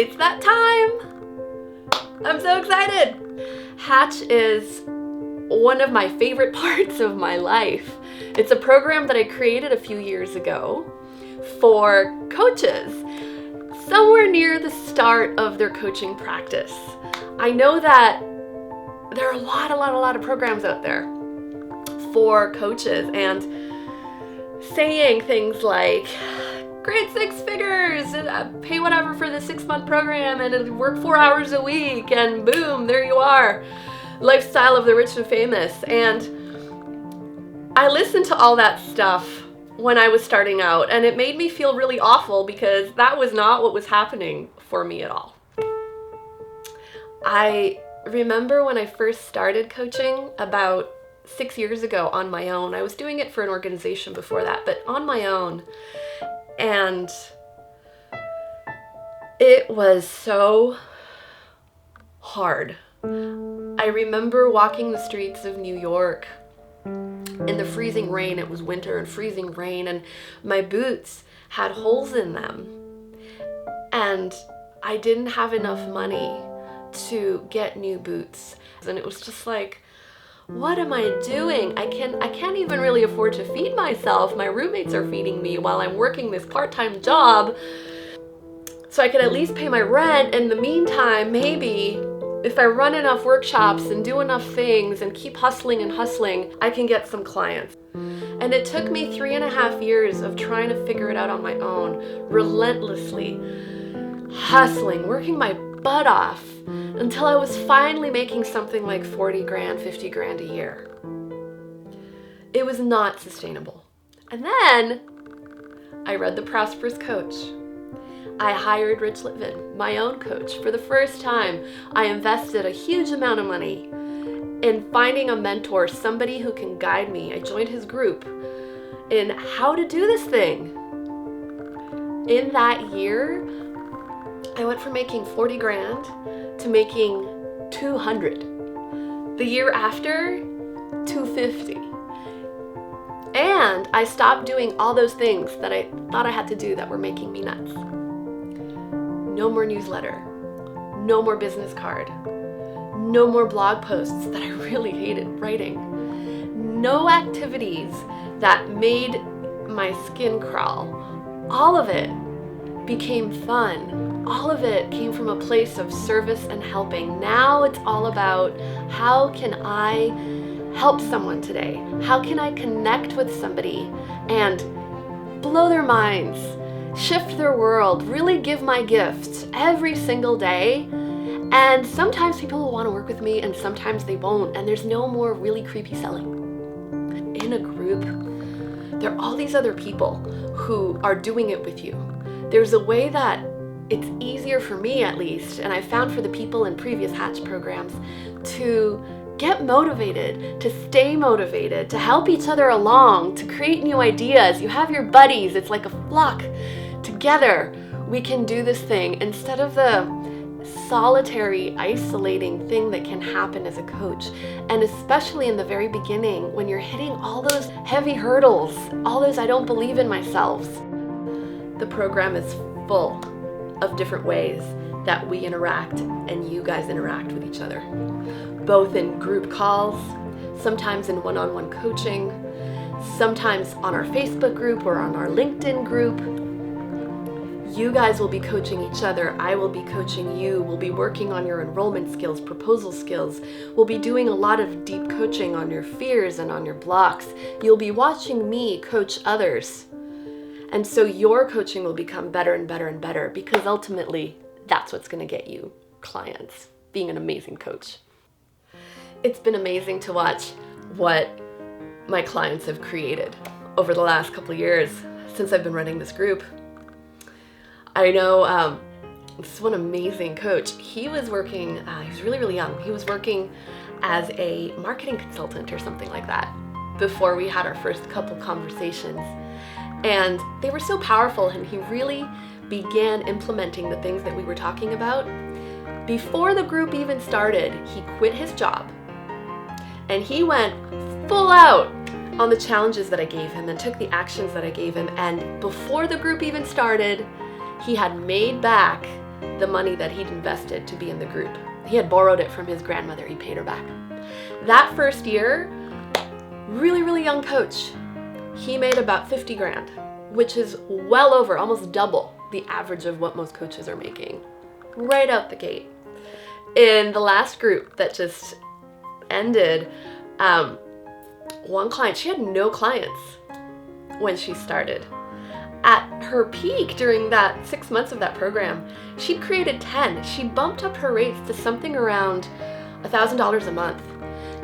It's that time! I'm so excited! Hatch is one of my favorite parts of my life. It's a program that I created a few years ago for coaches, somewhere near the start of their coaching practice. I know that there are a lot of programs out there for coaches, and saying things like, great 6 figures, pay whatever for the 6-month program, and it'll work 4 hours a week, and boom, there you are. Lifestyle of the rich and famous. And I listened to all that stuff when I was starting out, and it made me feel really awful because that was not what was happening for me at all. I remember when I first started coaching about 6 years ago on my own. I was doing it for an organization before that, but on my own. And it was so hard. I remember walking the streets of New York in the freezing rain. It was winter and freezing rain, and my boots had holes in them. And I didn't have enough money to get new boots. And it was just like, what am I doing? I can't even really afford to feed myself. My roommates are feeding me while I'm working this part-time job. So I could at least pay my rent. In the meantime, maybe if I run enough workshops and do enough things and keep hustling and hustling, I can get some clients. And it took me 3.5 years of trying to figure it out on my own, relentlessly hustling, working my butt off, until I was finally making something like 40 grand, 50 grand a year. It was not sustainable. And then I read The Prosperous Coach. I hired Rich Litvin, my own coach. For the first time, I invested a huge amount of money in finding a mentor, somebody who can guide me. I joined his group in how to do this thing. In that year, I went from making 40 grand to making 200. The year after, 250. And I stopped doing all those things that I thought I had to do that were making me nuts. No more newsletter, no more business card, no more blog posts that I really hated writing, no activities that made my skin crawl. All of it became fun. All of it came from a place of service and helping. Now it's all about, how can I help someone today? How can I connect with somebody and blow their minds, shift their world, really give my gift every single day? And sometimes people will want to work with me and sometimes they won't, and there's no more really creepy selling. In a group, there are all these other people who are doing it with you. There's a way that it's easier for me, at least, and I found for the people in previous Hatch programs, to get motivated, to stay motivated, to help each other along, to create new ideas. You have your buddies, it's like a flock. Together, we can do this thing instead of the solitary, isolating thing that can happen as a coach. And especially in the very beginning, when you're hitting all those heavy hurdles, all those I don't believe in myself. The program is full of different ways that we interact and you guys interact with each other, both in group calls, sometimes in one-on-one coaching, sometimes on our Facebook group or on our LinkedIn group. You guys will be coaching each other. I will be coaching you. We'll be working on your enrollment skills, proposal skills. We'll be doing a lot of deep coaching on your fears and on your blocks. You'll be watching me coach others. And so your coaching will become better and better and better, because ultimately that's what's going to get you clients, being an amazing coach. It's been amazing to watch what my clients have created over the last couple of years since I've been running this group. I know this one amazing coach. He was working, he was really young. He was working as a marketing consultant or something like that before we had our first couple conversations. And they were so powerful, and he really began implementing the things that we were talking about. Before the group even started, he quit his job and he went full out on the challenges that I gave him and took the actions that I gave him. And before the group even started, he had made back the money that he'd invested to be in the group. He had borrowed it from his grandmother. He paid her back. That first year, really, really young coach, he made about 50 grand, which is well over, almost double the average of what most coaches are making right out the gate. In the last group that just ended, one client, she had no clients when she started. At her peak during that 6 months of that program, she created 10. She bumped up her rates to something around $1,000 a month.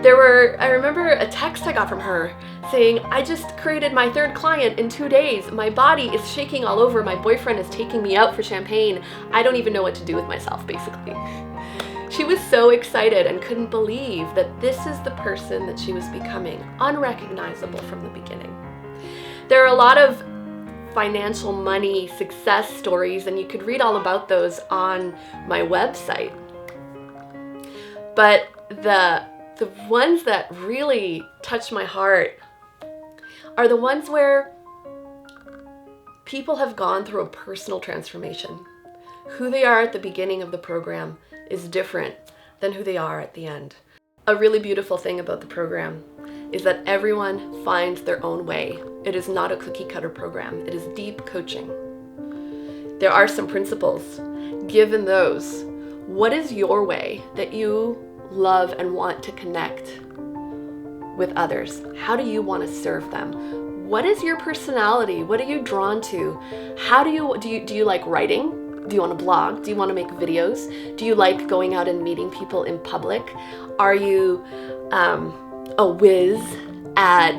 I remember a text I got from her saying, I just created my 3rd client in 2 days. My body is shaking all over. My boyfriend is taking me out for champagne. I don't even know what to do with myself, basically. She was so excited and couldn't believe that this is the person that she was becoming, unrecognizable from the beginning. There are a lot of financial money success stories, and you could read all about those on my website. But the ones that really touch my heart are the ones where people have gone through a personal transformation. Who they are at the beginning of the program is different than who they are at the end. A really beautiful thing about the program is that everyone finds their own way. It is not a cookie cutter program. It is deep coaching. There are some principles. Given those, what is your way that you love and want to connect with others? How do you want to serve them? What is your personality? What are you drawn to? How do you like writing? Do you want to blog? Do you want to make videos? Do you like going out and meeting people in public? Are you a whiz at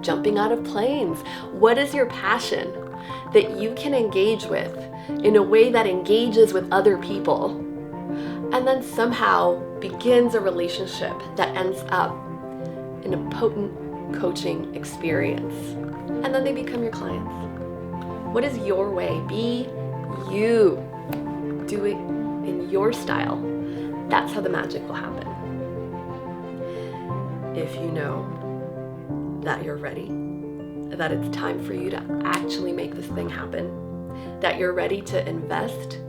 jumping out of planes? What is your passion that you can engage with in a way that engages with other people and then somehow begins a relationship that ends up in a potent coaching experience, and then they become your clients? What is your way? Be you. Do it in your style. That's how the magic will happen. If you know that you're ready, that it's time for you to actually make this thing happen, that you're ready to invest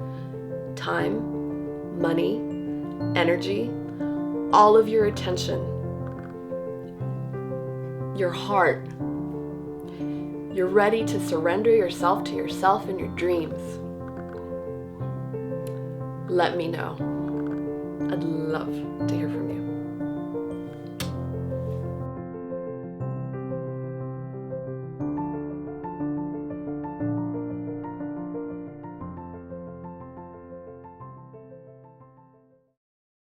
time, money, energy, all of your attention, your heart, you're ready to surrender yourself to yourself and your dreams, let me know. I'd love to hear from you.